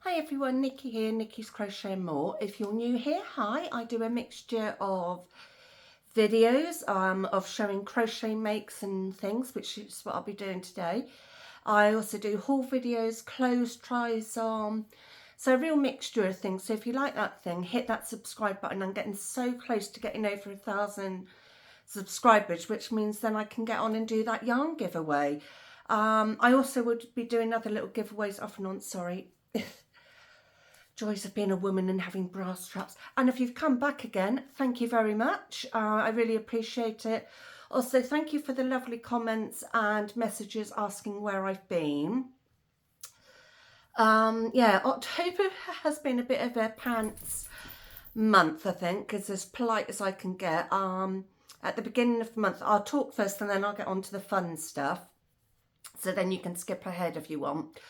Hi everyone, Nikki here, Nikki's Crochet and More. If you're new here, hi, I do a mixture of videos of showing crochet makes and things, which is what I'll be doing today. I also do haul videos, clothes tries on, so a real mixture of things. So if you like that thing, hit that subscribe button. I'm getting so close to getting over 1,000 subscribers, which means then I can get on and do that yarn giveaway. I also would be doing other little giveaways off and on, sorry. Joys of being a woman and having bra straps. And if you've come back again, thank you very much. I really appreciate it. Also, thank you for the lovely comments and messages asking where I've been. Yeah, October has been a bit of a pants month, I think, is as polite as I can get. At the beginning of the month, I'll talk first and then I'll get on to the fun stuff. So then you can skip ahead if you want.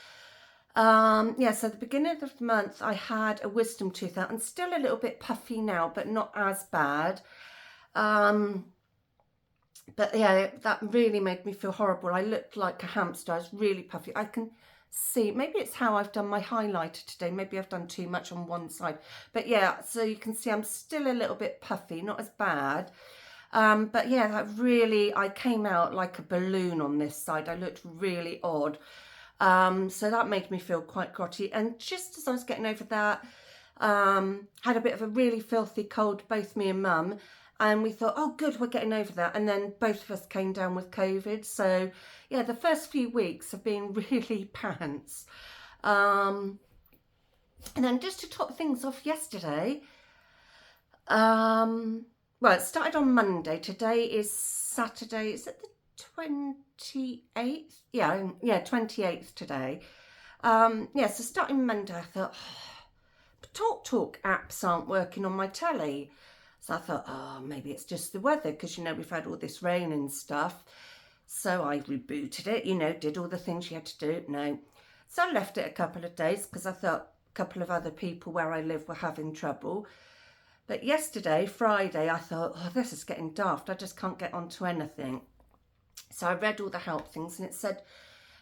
Yeah, so at the beginning of the month I had a wisdom tooth out and still a little bit puffy now, but not as bad. But yeah, that really made me feel horrible. I looked like a hamster. I was really puffy. I can see, maybe it's how I've done my highlighter today. Maybe I've done too much on one side. But yeah, so you can see I'm still a little bit puffy, not as bad. But yeah, that really, I came out like a balloon on this side. I looked really odd. So that made me feel quite grotty. And just as I was getting over that, had a bit of a really filthy cold, both me and Mum. And we thought, oh, good, we're getting over that. And then both of us came down with COVID. So, yeah, the first few weeks have been really pants. And then just to top things off yesterday, well, it started on Monday. Today is Saturday. Is it the 28th? Yeah, 28th today. Yeah, so starting Monday, I thought, Talk apps aren't working on my telly. So I thought, oh, maybe it's just the weather, because, we've had all this rain and stuff. So I rebooted it, did all the things you had to do. No. So I left it a couple of days because I thought a couple of other people where I live were having trouble. But yesterday, Friday, I thought, oh, this is getting daft. I just can't get onto anything. So I read all the help things and it said,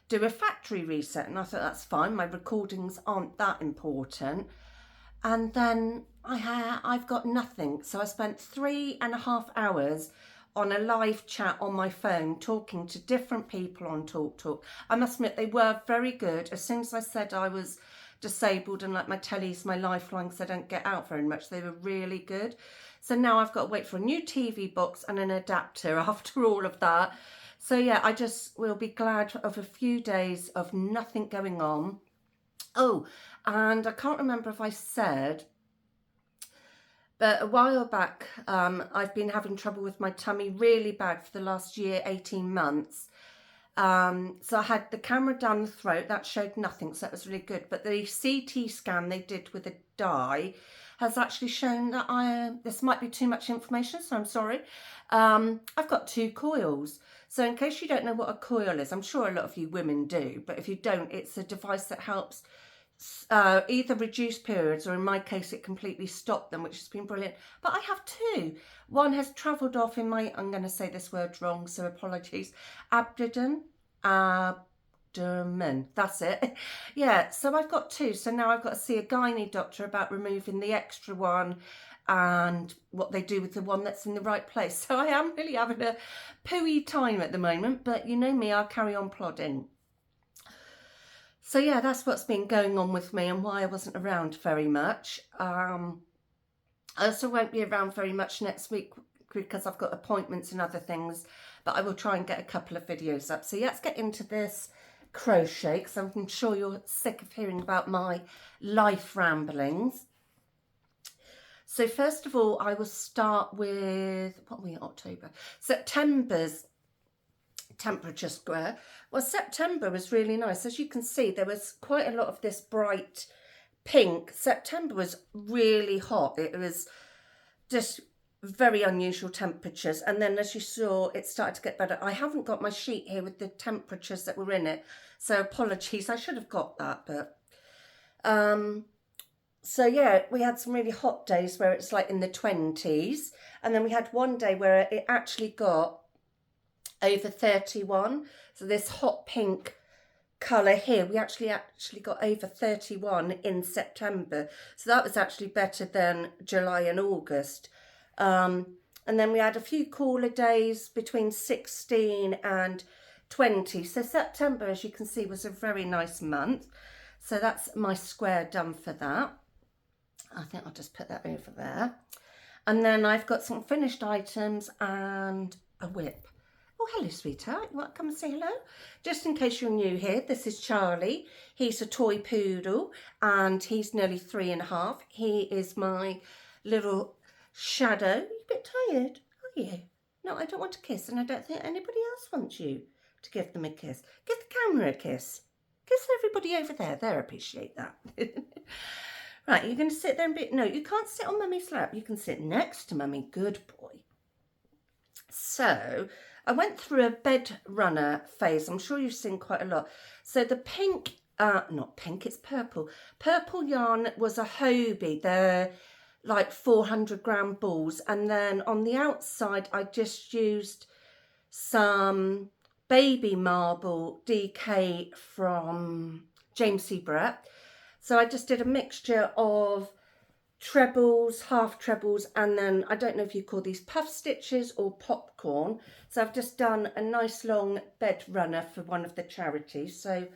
do a factory reset. And I thought, that's fine. My recordings aren't that important. And then I've got nothing. So I spent 3.5 hours on a live chat on my phone talking to different people on TalkTalk. I must admit, they were very good. As soon as I said I was disabled and like my telly's my lifeline because I don't get out very much, they were really good. So now I've got to wait for a new TV box and an adapter after all of that. So yeah, I just will be glad of a few days of nothing going on. Oh, and I can't remember if I said, but a while back, I've been having trouble with my tummy really bad for the last year, 18 months. So I had the camera down the throat, that showed nothing, so that was really good. But the CT scan they did with a dye has actually shown that this might be too much information, so I'm sorry. I've got 2 coils. So in case you don't know what a coil is, I'm sure a lot of you women do, but if you don't, it's a device that helps either reduce periods, or in my case it completely stopped them, which has been brilliant. But I have 2. One has travelled off in my, I'm going to say this word wrong, so apologies, abdomen, that's it. Yeah, so I've got 2. So now I've got to see a gynae doctor about removing the extra one and what they do with the one that's in the right place. So I am really having a pooey time at the moment, but you know me, I'll carry on plodding. So yeah, that's what's been going on with me and why I wasn't around very much. I also won't be around very much next week because I've got appointments and other things, but I will try and get a couple of videos up. So yeah, let's get into this crochet, because I'm sure you're sick of hearing about my life ramblings. So first of all, I will start with, what are we in October? September's temperature square. Well, September was really nice. As you can see, there was quite a lot of this bright pink. September was really hot. It was just very unusual temperatures. And then as you saw, it started to get better. I haven't got my sheet here with the temperatures that were in it, so apologies. I should have got that, but so yeah, we had some really hot days where it's like in the 20s, and then we had one day where it actually got over 31. So this hot pink colour here. We actually got over 31 in September, so that was actually better than July and August. And then we had a few cooler days between 16 and 20. So September, as you can see, was a very nice month. So that's my square done for that. I think I'll just put that over there. And then I've got some finished items and a whip. Oh, hello, sweetheart. You want to come and say hello? Just in case you're new here, this is Charlie. He's a toy poodle and he's nearly 3.5. He is my little shadow. Are you a bit tired? Are you? No, I don't want a kiss, and I don't think anybody else wants you to give them a kiss. Give the camera a kiss. Kiss everybody over there. They'll appreciate that. Right, you're going to sit there and be... No, you can't sit on Mummy's lap. You can sit next to Mummy. Good boy. So, I went through a bed runner phase. I'm sure you've seen quite a lot. So, the pink... not pink, it's purple. Purple yarn was a Hobie. They're like 400-gram balls. And then on the outside, I just used some baby marble DK from James C. Brett. So I just did a mixture of trebles, half trebles, and then I don't know if you call these puff stitches or popcorn. So I've just done a nice long bed runner for one of the charities. So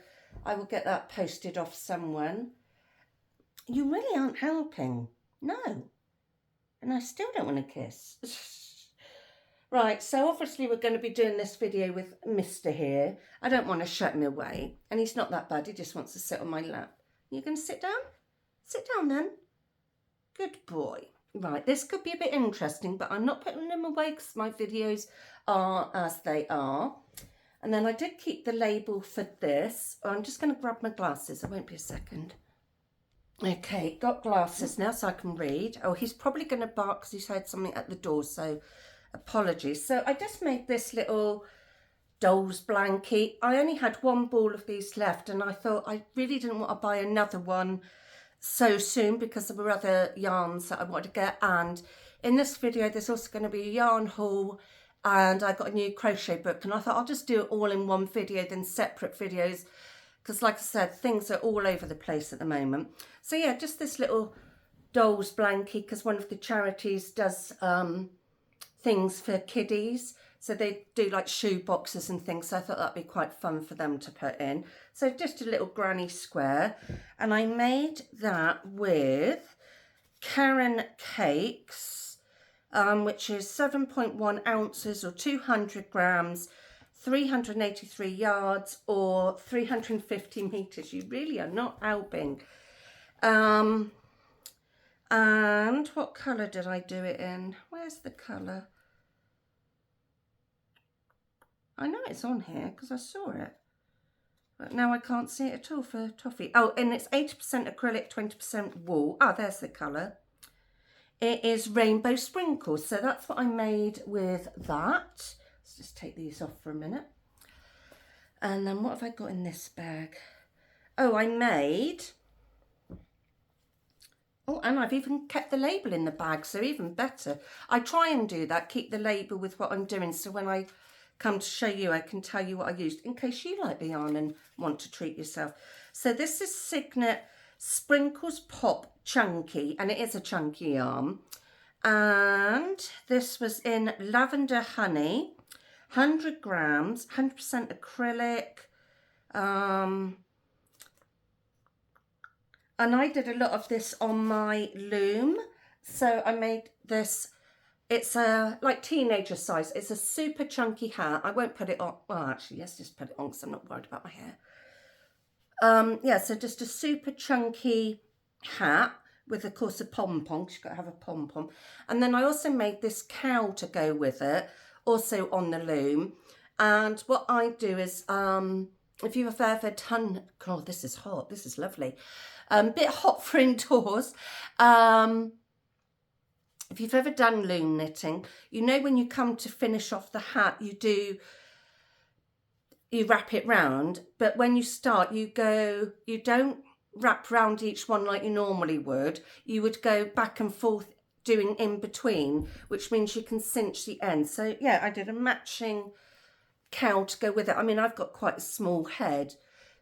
I will get that posted off someone. You really aren't helping. No. And I still don't want to kiss. Right, so obviously we're going to be doing this video with Mr. here. I don't want to shut him away. And he's not that bad. He just wants to sit on my lap. You going to sit down? Sit down then. Good boy. Right, this could be a bit interesting, but I'm not putting them away because my videos are as they are. And then I did keep the label for this. Oh, I'm just going to grab my glasses. I won't be a second. Okay, got glasses now so I can read. Oh, he's probably going to bark because he's heard something at the door, so apologies. So I just made this little doll's blankie. I only had one ball of these left and I thought I really didn't want to buy another one so soon because there were other yarns that I wanted to get. And in this video there's also going to be a yarn haul and I got a new crochet book, and I thought I'll just do it all in one video than separate videos because, like I said, things are all over the place at the moment. So yeah, just this little doll's blankie because one of the charities does things for kiddies. So they do like shoe boxes and things. So I thought that'd be quite fun for them to put in. So just a little granny square. And I made that with Karen Cakes, which is 7.1 ounces or 200 grams, 383 yards or 350 meters. You really are not helping. And what colour did I do it in? Where's the colour? I know it's on here because I saw it, but now I can't see it at all for toffee. Oh, and it's 80% acrylic, 20% wool. Ah, there's the colour. It is Rainbow Sprinkles. So that's what I made with that. Let's just take these off for a minute. And then what have I got in this bag? Oh, I made... Oh, and I've even kept the label in the bag, so even better. I try and do that, keep the label with what I'm doing, so when I come to show you, I can tell you what I used in case you like the yarn and want to treat yourself. So this is Signet Sprinkles Pop Chunky, and it is a chunky yarn. And this was in Lavender Honey, 100 grams, 100% acrylic. And I did a lot of this on my loom. So I made this. It's a like teenager size. It's a super chunky hat. I won't put it on. Well, actually, yes, just put it on because I'm not worried about my hair. Yeah, so just a super chunky hat with, of course, a pom-pom. You've got to have a pom-pom. And then I also made this cowl to go with it, also on the loom. And what I do is, if you have ever done, oh, this is hot. This is lovely. Bit hot for indoors. If you've ever done loom knitting, you know when you come to finish off the hat, you wrap it round, but when you start, you don't wrap round each one like you normally would. You would go back and forth doing in between, which means you can cinch the end. So yeah, I did a matching cowl to go with it. I mean, I've got quite a small head,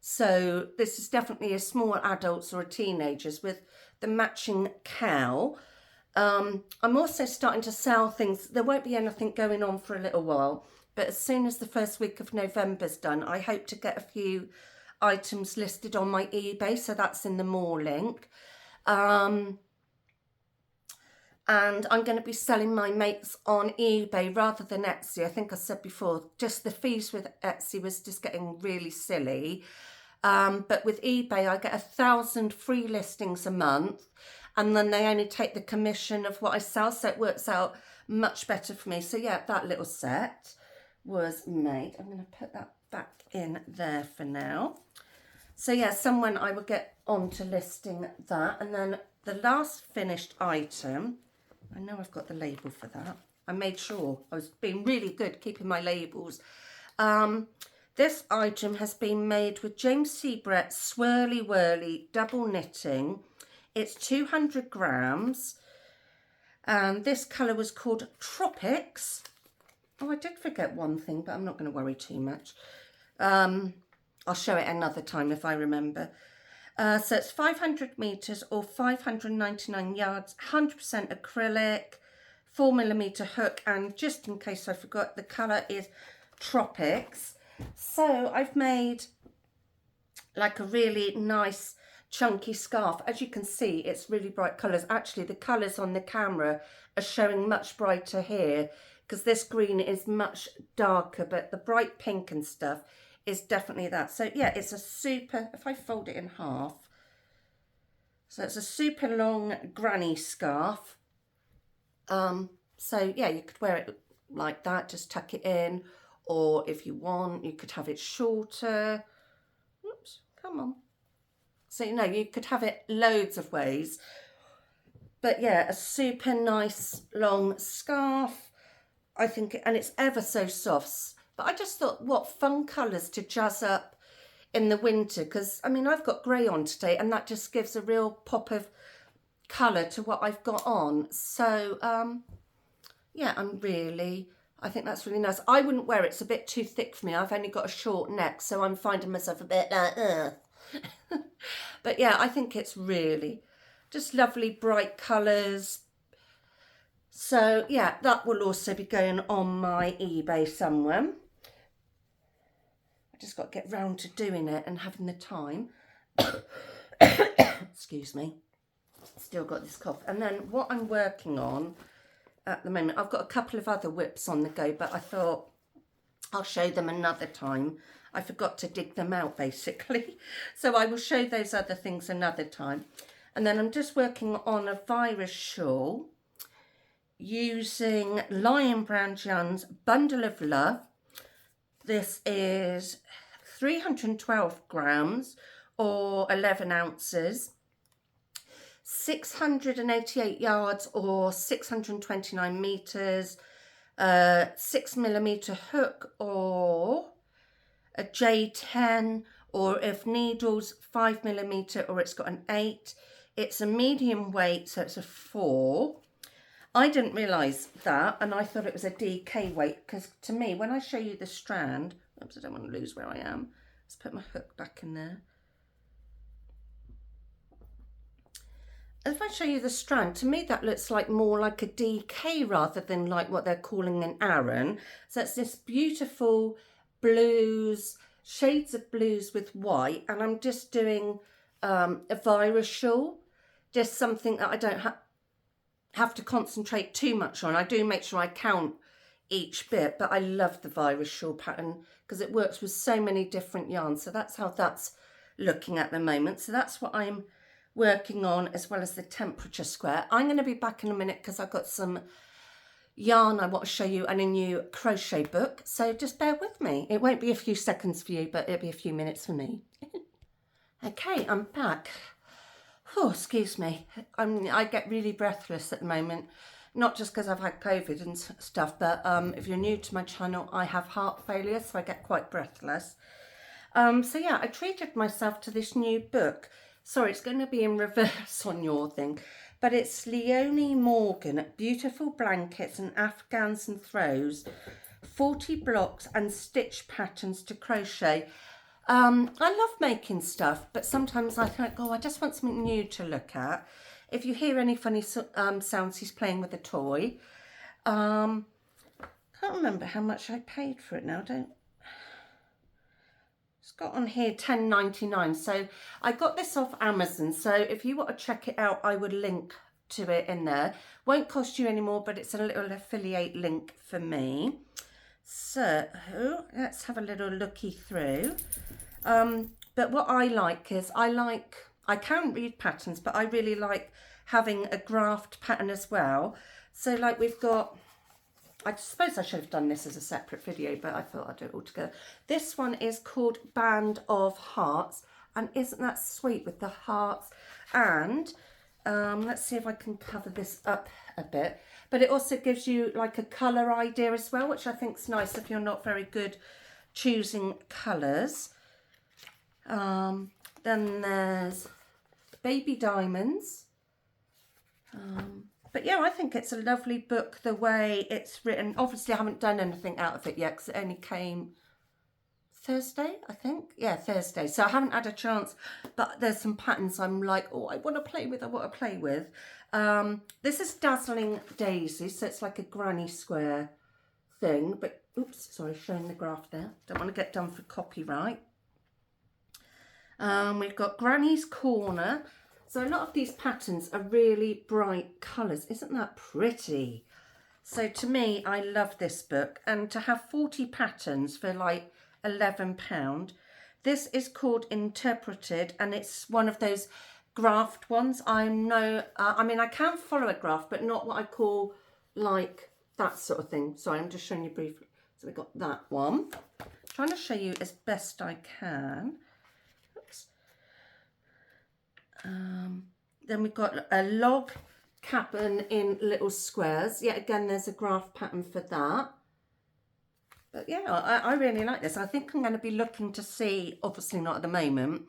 So this is definitely a small adults or a teenagers with the matching cowl. I'm also starting to sell things. There won't be anything going on for a little while, but as soon as the first week of November's done, I hope to get a few items listed on my eBay, so that's in the more link. And I'm going to be selling my mates on eBay rather than Etsy. I think I said before, just the fees with Etsy was just getting really silly. But with eBay, I get 1,000 free listings a month, and then they only take the commission of what I sell, so it works out much better for me. So yeah, that little set was made. I'm going to put that back in there for now. So yeah, someone I will get on to listing that. And then the last finished item, I know I've got the label for that. I made sure I was being really good keeping my labels. This item has been made with James C. Brett Swirly Whirly double knitting. It's 200 grams. And this colour was called Tropics. Oh, I did forget one thing, but I'm not going to worry too much. I'll show it another time if I remember. So it's 500 metres or 599 yards, 100% acrylic, 4mm hook, and just in case I forgot, the colour is Tropics. So I've made like a really nice chunky scarf. As you can see, it's really bright colours. Actually, the colours on the camera are showing much brighter here because this green is much darker, but the bright pink and stuff is definitely that. So yeah, it's a super, if I fold it in half, so it's a super long granny scarf. So yeah, you could wear it like that, just tuck it in, or if you want, you could have it shorter. Oops, come on. So, you know, you could have it loads of ways. But yeah, a super nice long scarf, I think, and it's ever so soft. But I just thought, what fun colours to jazz up in the winter, because, I mean, I've got grey on today, and that just gives a real pop of colour to what I've got on. So, yeah, I think that's really nice. I wouldn't wear it. It's a bit too thick for me. I've only got a short neck, so I'm finding myself a bit like, But yeah, I think it's really just lovely, bright colours. So yeah, that will also be going on my eBay somewhere. I just got to get round to doing it and having the time. Excuse me. Still got this cough. And then what I'm working on at the moment, I've got a couple of other whips on the go, but I thought I'll show them another time. I forgot to dig them out basically. So I will show those other things another time. And then I'm just working on a virus shawl using Lion Brand Yarn's Bundle of Love. This is 312 grams or 11 ounces. 688 yards or 629 meters, 6mm hook or a J10, or if needles 5mm or it's got an 8. It's a medium weight, so it's a 4. I didn't realise that, and I thought it was a DK weight, because to me, when I show you the strand, oops, I don't want to lose where I am. Let's put my hook back in there. If I show you the strand, to me that looks like more like a DK rather than like what they're calling an Aran. So it's this beautiful blues, shades of blues with white, and I'm just doing a virus shawl, just something that I don't have to concentrate too much on. I do make sure I count each bit, but I love the virus shawl pattern because it works with so many different yarns. So that's how that's looking at the moment. So that's what I'm working on, as well as the temperature square. I'm going to be back in a minute because I've got some yarn I want to show you and a new crochet book, so just bear with me. It won't be a few seconds for you, but it'll be a few minutes for me. Okay, I'm back. Oh, excuse me. I get really breathless at the moment, not just because I've had COVID and stuff, but if you're new to my channel, I have heart failure, so I get quite breathless. So yeah, I treated myself to this new book. Sorry, it's going to be in reverse on your thing, but it's Leonie Morgan, Beautiful Blankets and Afghans and Throws, 40 blocks and stitch patterns to crochet. I love making stuff, but sometimes I think, oh, I just want something new to look at. If you hear any funny sounds, he's playing with a toy. Can't remember how much I paid for it now. It's got on here $10.99. So I got this off Amazon. So if you want to check it out, I would link to it in there. Won't cost you any more, but it's a little affiliate link for me. So let's have a little looky through. But what I like is I can read patterns, but I really like having a graphed pattern as well. So like we've got, I suppose I should have done this as a separate video, but I thought I'd do it all together. This one is called Band of Hearts, and isn't that sweet with the hearts? And let's see if I can cover this up a bit. But it also gives you like a colour idea as well, which I think is nice if you're not very good choosing colours. Then there's Baby Diamonds. But yeah, I think it's a lovely book the way it's written. Obviously, I haven't done anything out of it yet because it only came Thursday, I think. Yeah, Thursday. So I haven't had a chance, but there's some patterns I'm like, oh, I want to play with, This is Dazzling Daisy, so it's like a granny square thing. But, oops, sorry, showing the graph there. Don't want to get done for copyright. We've got Granny's Corner. So a lot of these patterns are really bright colours. Isn't that pretty? So to me, I love this book. And to have 40 patterns for like £11. This is called Interpreted, and it's one of those graphed ones. I mean, I can follow a graph, but not what I call like that sort of thing. Sorry, I'm just showing you briefly. So we've got that one. I'm trying to show you as best I can. Then we've got a log cabin in little squares. Yet again, there's a graph pattern for that. But yeah, I really like this. I think I'm going to be looking to see, obviously not at the moment,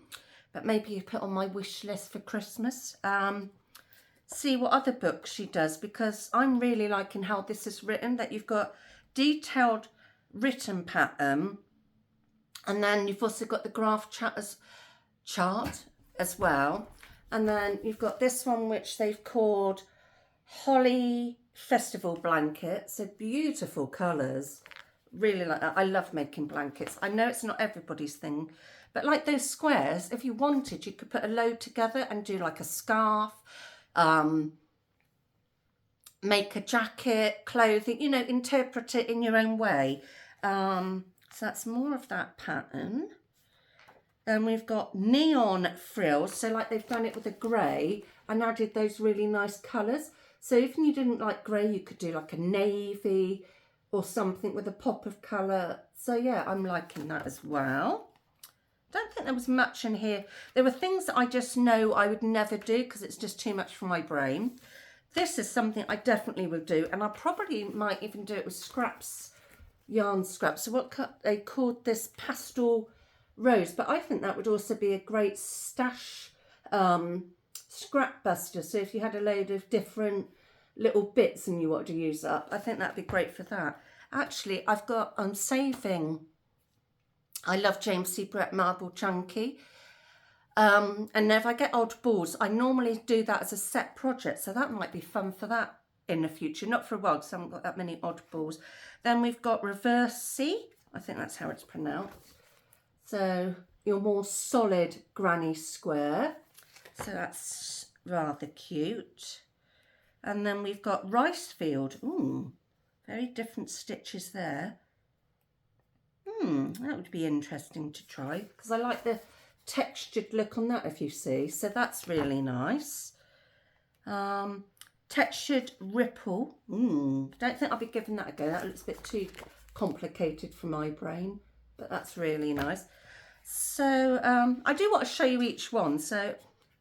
but maybe put on my wish list for Christmas. See what other books she does, because I'm really liking how this is written, that you've got detailed written pattern, and then you've also got the graph chart as well. And then you've got this one, which they've called Holly Festival Blanket. So beautiful colours. Really like that. I love making blankets. I know it's not everybody's thing, but like those squares, if you wanted, you could put a load together and do like a scarf, make a jacket, clothing, you know, interpret it in your own way. So that's more of that pattern. Then we've got neon frills, so like they've done it with a grey and added those really nice colours. So if you didn't like grey, you could do like a navy or something with a pop of colour. So yeah, I'm liking that as well. Don't think there was much in here. There were things that I just know I would never do because it's just too much for my brain. This is something I definitely will do, and I probably might even do it with scraps, yarn scraps. So what they called this pastel rose, but I think that would also be a great stash scrap buster. So if you had a load of different little bits and you wanted to use up, I think that'd be great for that. Actually, I'm saving, I love James C. Brett Marble Chunky, and if I get odd balls, I normally do that as a set project, so that might be fun for that in the future. Not for a while because I haven't got that many odd balls. Then we've got Reverse C, I think that's how it's pronounced. So your more solid granny square. So that's rather cute. And then we've got Ricefield. Ooh, very different stitches there. That would be interesting to try because I like the textured look on that, if you see. So that's really nice. Textured Ripple. Don't think I'll be giving that a go. That looks a bit too complicated for my brain. But that's really nice. So I do want to show you each one. So,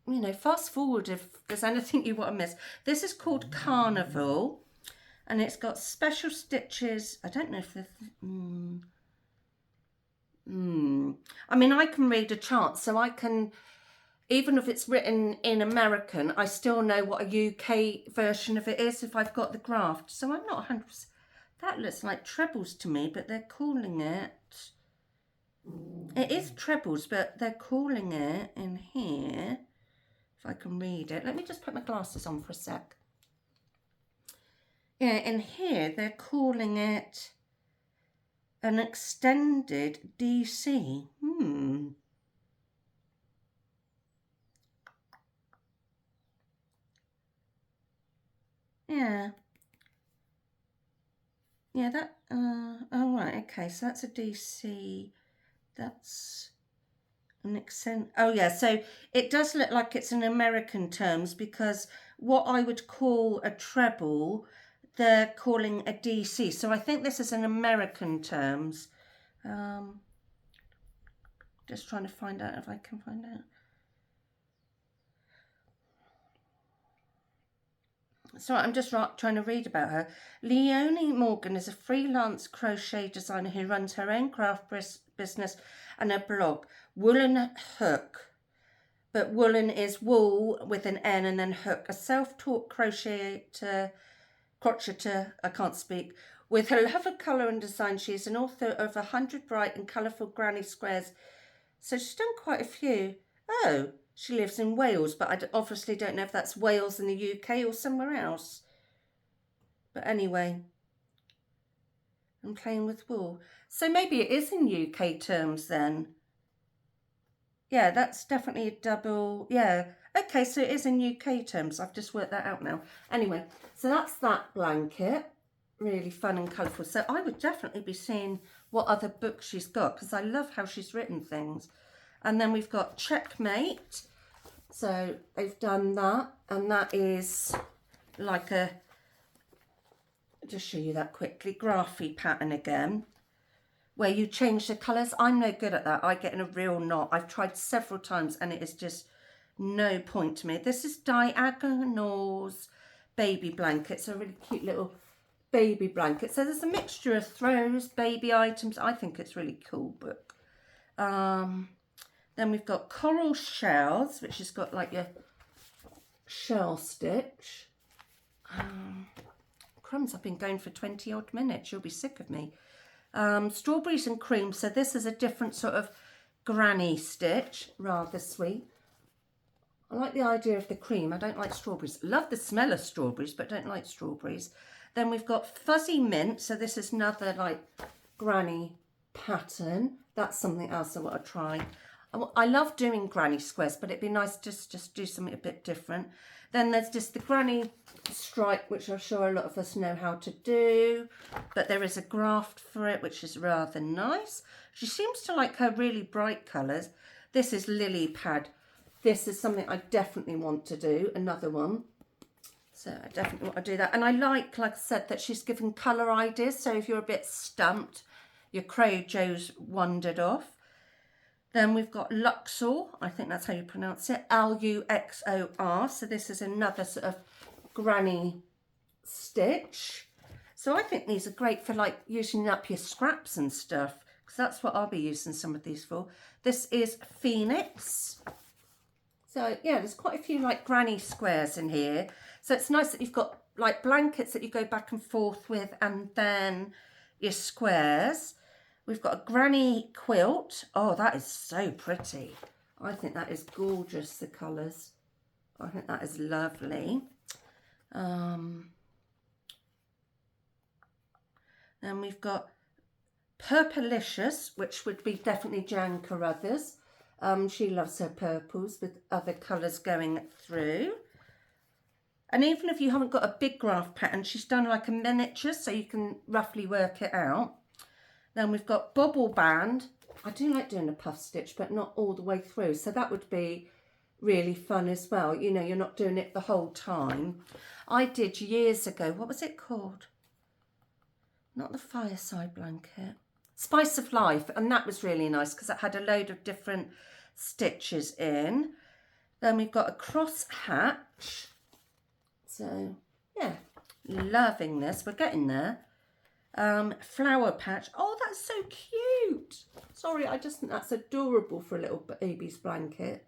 you know, fast forward if there's anything you want to miss. This is called Carnival. And it's got special stitches. I don't know if they're... I mean, I can read a chart. So I can, even if it's written in American, I still know what a UK version of it is if I've got the graft. So I'm not 100%... That looks like trebles to me, but they're calling it... It is trebles, but they're calling it in here, if I can read it. Let me just put my glasses on for a sec. Yeah, in here they're calling it an extended DC. Yeah. Yeah, that, oh right, okay, so that's a DC, that's an extend, oh yeah, so it does look like it's in American terms, because what I would call a treble, they're calling a DC, so I think this is in American terms. Just trying to find out if I can find out. So I'm just trying to read about her. Leonie Morgan is a freelance crochet designer who runs her own craft business and a blog, Woolen Hook. But woolen is wool with an N and then hook. A self-taught crocheter, I can't speak. With her love of colour and design, she is an author of 100 bright and colourful granny squares. So she's done quite a few. Oh, she lives in Wales, but I obviously don't know if that's Wales in the UK or somewhere else. But anyway, I'm playing with wool. So maybe it is in UK terms then. Yeah, that's definitely a double. Yeah. Okay, so it is in UK terms. I've just worked that out now. Anyway, so that's that blanket. Really fun and colourful. So I would definitely be seeing what other books she's got, because I love how she's written things. And then we've got Checkmate. So they've done that, and that is like a, just show you that quickly, graphy pattern again, where you change the colours. I'm no good at that. I get in a real knot. I've tried several times and it is just no point to me. This is Diagonals baby blankets, a really cute little baby blanket. So there's a mixture of throws, baby items. I think it's a really cool book. Then we've got Coral Shells, which has got like your shell stitch. Crumbs, I've been going for 20 odd minutes. You'll be sick of me. Strawberries and cream. So this is a different sort of granny stitch, rather sweet. I like the idea of the cream. I don't like strawberries. Love the smell of strawberries, but don't like strawberries. Then we've got Fuzzy Mint. So this is another like granny pattern. That's something else I want to try. I love doing granny squares, but it'd be nice to just do something a bit different. Then there's just the granny stripe, which I'm sure a lot of us know how to do, but there is a graft for it, which is rather nice. She seems to like her really bright colours. This is Lily Pad. This is something I definitely want to do, another one. So I definitely want to do that. And I like I said, that she's given colour ideas. So if you're a bit stumped, your Crow-Jo's wandered off. Then we've got Luxor, I think that's how you pronounce it, Luxor. So this is another sort of granny stitch. So I think these are great for like using up your scraps and stuff, because that's what I'll be using some of these for. This is Phoenix. So yeah, there's quite a few like granny squares in here. So it's nice that you've got like blankets that you go back and forth with, and then your squares. We've got a granny quilt. Oh, that is so pretty. I think that is gorgeous, the colours. I think that is lovely. Then we've got Purplicious, which would be definitely Jan Carruthers. She loves her purples with other colours going through. And even if you haven't got a big graph pattern, she's done like a miniature, so you can roughly work it out. Then we've got Bobble Band. I do like doing a puff stitch, but not all the way through. So that would be really fun as well. You know, you're not doing it the whole time. I did years ago, what was it called? Not the Fireside Blanket. Spice of Life. And that was really nice because it had a load of different stitches in. Then we've got a cross hatch. So, yeah, loving this. We're getting there. Flower patch. Oh, that's so cute. Sorry, I just think that's adorable for a little baby's blanket.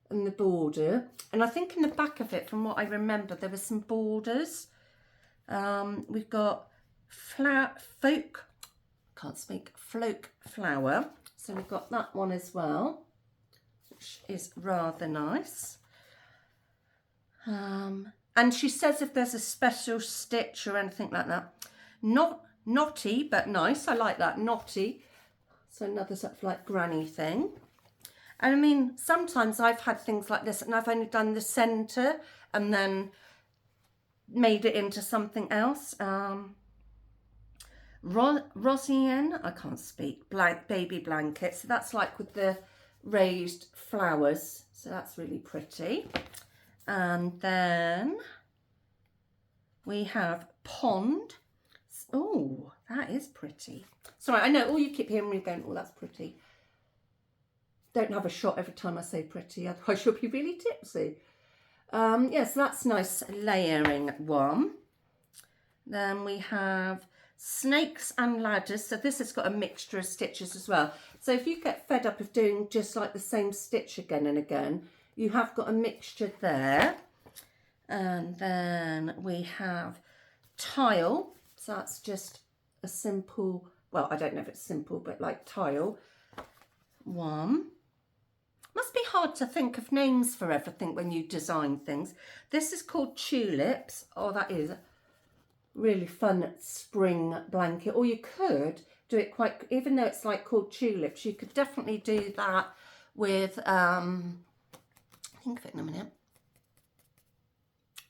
And the border. And I think in the back of it, from what I remember, there were some borders. We've got floke flower. So we've got that one as well, which is rather nice. And she says if there's a special stitch or anything like that. Not knotty, but nice. I like that, knotty. So another sort of like granny thing. And I mean, sometimes I've had things like this and I've only done the centre and then made it into something else. Rosienne, I can't speak, baby blanket. So that's like with the raised flowers. So that's really pretty. And then we have pond. Oh, that is pretty. Sorry, I know all you keep hearing me going, oh, that's pretty. Don't have a shot every time I say pretty, otherwise you'll be really tipsy. Yes, that's nice layering one. Then we have snakes and ladders. So this has got a mixture of stitches as well. So if you get fed up of doing just like the same stitch again and again, you have got a mixture there. And then we have tile. So that's just a simple, well, I don't know if it's simple, but like tile. One. Must be hard to think of names for everything when you design things. This is called tulips. Oh, that is really fun spring blanket. Or you could do it quite, even though it's like called tulips, you could definitely do that with, think of it in a minute.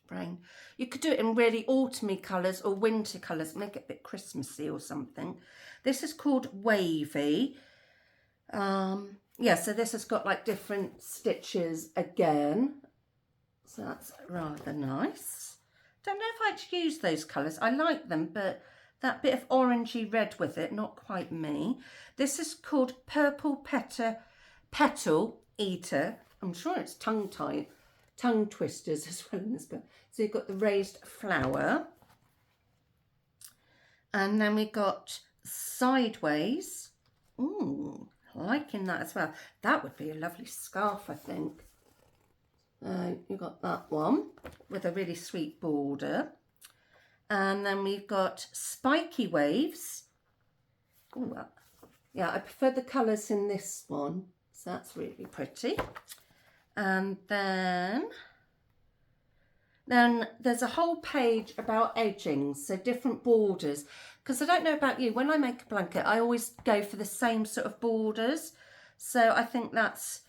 Brain. You could do it in really autumny colours or winter colours, make it a bit Christmassy or something. This is called wavy. Yeah, so this has got like different stitches again. So that's rather nice. Don't know if I'd use those colours. I like them, but that bit of orangey red with it, not quite me. This is called Purple Petal Eater. I'm sure it's tongue twisters as well in this book. So you've got the raised flower. And then we got sideways. Ooh, liking that as well. That would be a lovely scarf, I think. You've got that one with a really sweet border. And then we've got spiky waves. Ooh, yeah, I prefer the colours in this one. So that's really pretty. And then there's a whole page about edgings, so different borders. Because I don't know about you, when I make a blanket, I always go for the same sort of borders. So I think that's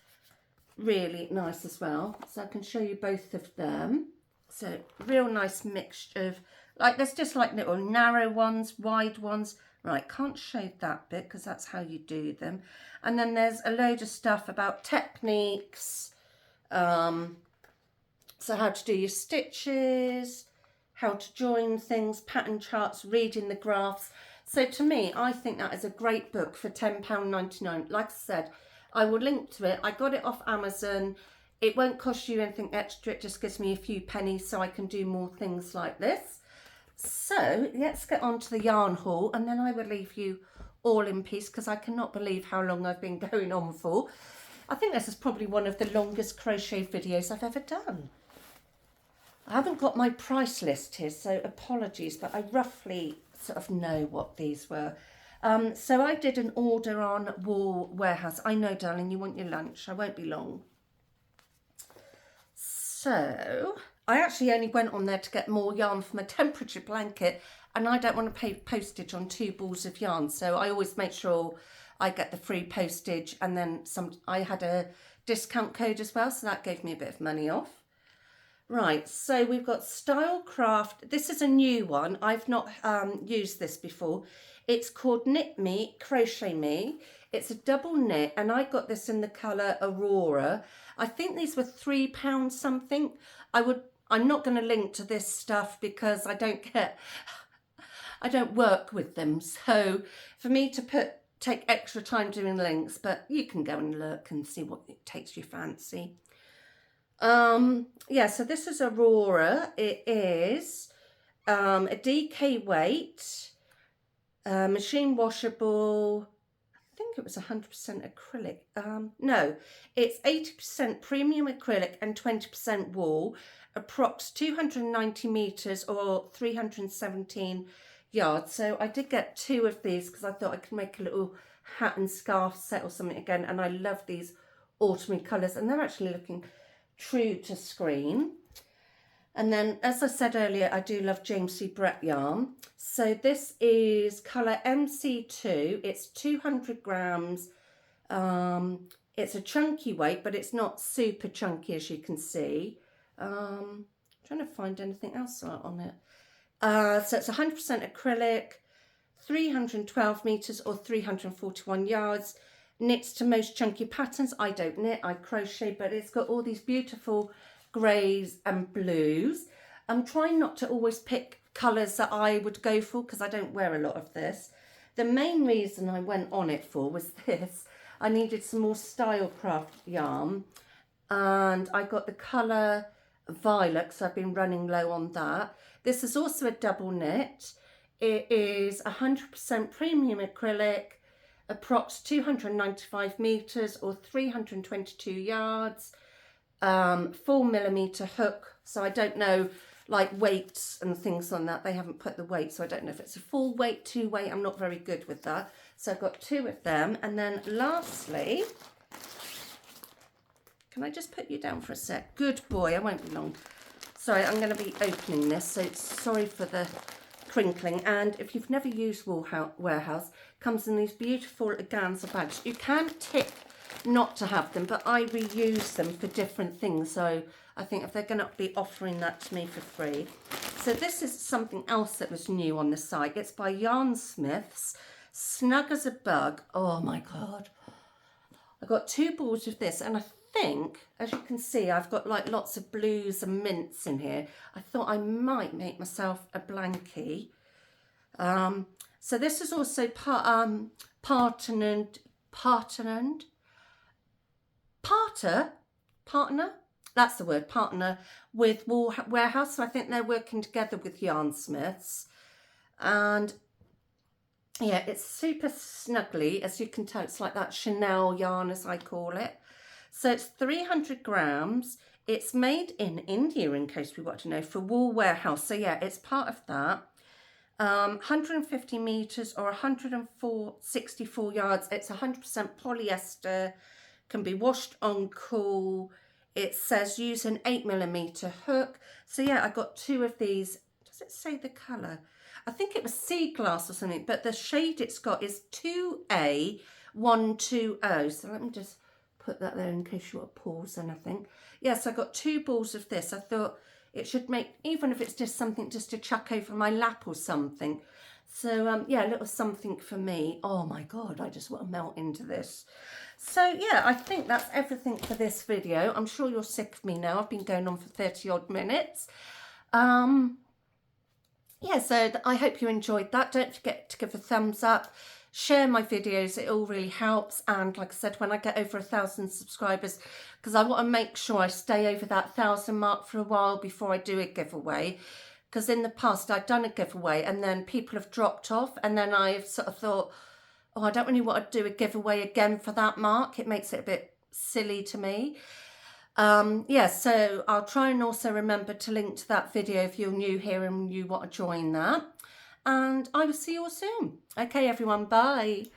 really nice as well. So I can show you both of them. So real nice mixture of, like, there's just like little narrow ones, wide ones. Right, can't show that bit because that's how you do them. And then there's a load of stuff about techniques. So how to do your stitches, how to join things, pattern charts, reading the graphs. So to me, I think that is a great book for £10.99. Like I said, I will link to it. I got it off Amazon. It won't cost you anything extra. It just gives me a few pennies so I can do more things like this. So let's get on to the yarn haul, and then I will leave you all in peace because I cannot believe how long I've been going on for. I think this is probably one of the longest crochet videos I've ever done. I haven't got my price list here, so apologies, but I roughly sort of know what these were. So I did an order on Wool Warehouse. I know, darling, you want your lunch. I won't be long. So I actually only went on there to get more yarn for my temperature blanket, and I don't want to pay postage on 2 balls of yarn. So I always make sure I get the free postage, and then I had a discount code as well, so that gave me a bit of money off. Right, so we've got Stylecraft. This is a new one. I've not used this before. It's called Knit Me, Crochet Me. It's a double knit, and I got this in the colour Aurora. I think these were £3 something. I'm not going to link to this stuff because I don't work with them. So for me to take extra time doing links, but you can go and look and see what it takes your fancy. Yeah, so this is Aurora. It is a DK weight, machine washable. I think it was 100% acrylic. No, it's 80% premium acrylic and 20% wool, approx 290 meters or 317 yards. So I did get 2 of these because I thought I could make a little hat and scarf set or something again, and I love these autumny colours, and they're actually looking true to screen. And then, as I said earlier, I do love James C. Brett yarn. So this is colour MC2. It's 200 grams. It's a chunky weight, but it's not super chunky, as you can see. Trying to find anything else on it. So it's 100% acrylic, 312 meters or 341 yards. Knits to most chunky patterns. I don't knit, I crochet, but it's got all these beautiful greys and blues. I'm trying not to always pick colours that I would go for because I don't wear a lot of this. The main reason I went on it for was this. I needed some more Stylecraft yarn, and I got the colour Violet, so I've been running low on that. This is also a double knit. It is 100% premium acrylic, approx 295 meters or 322 yards, 4mm hook. So I don't know, like weights and things on that. They haven't put the weight, so I don't know if it's a full weight, 2 weight. I'm not very good with that. So I've got 2 of them. And then lastly, can I just put you down for a sec? Good boy, I won't be long. Sorry, I'm going to be opening this, so sorry for the crinkling. And if you've never used Warehouse, comes in these beautiful organza bags. You can tick not to have them, but I reuse them for different things. So I think if they're going to be offering that to me for free. So this is something else that was new on the site. It's by Yarnsmiths, Snug as a Bug. Oh my God. I got 2 balls of this, and I think, as you can see, I've got like lots of blues and mints in here. I thought I might make myself a blankie. So this is also partner, that's the word, partner with Warehouse. So I think they're working together with Yarnsmiths, and yeah, it's super snuggly. As you can tell, it's like that Chanel yarn, as I call it. So it's 300 grams. It's made in India, in case we want to know, for Wool Warehouse. So yeah, it's part of that. 150 meters or 164 yards. It's 100% polyester, can be washed on cool. It says use an 8mm hook. So yeah, I got 2 of these. Does it say the colour? I think it was sea glass or something, but the shade it's got is 2A120. So let me just put that there in case you want to pause anything. Yes, I got 2 balls of this. I thought it should make, even if it's just something just to chuck over my lap or something. So yeah, a little something for me. Oh my God, I just want to melt into this. So yeah, I think that's everything for this video. I'm sure you're sick of me now. I've been going on for 30 odd minutes. Yeah, so I hope you enjoyed that. Don't forget to give a thumbs up, share my videos, it all really helps. And like I said, when I get over 1,000 subscribers, because I want to make sure I stay over that 1,000 mark for a while before I do a giveaway. Because in the past I've done a giveaway and then people have dropped off, and then I've sort of thought, oh, I don't really want to do a giveaway again for that mark. It makes it a bit silly to me. Yeah, so I'll try and also remember to link to that video if you're new here and you want to join that. And I will see you all soon. Okay, everyone, bye.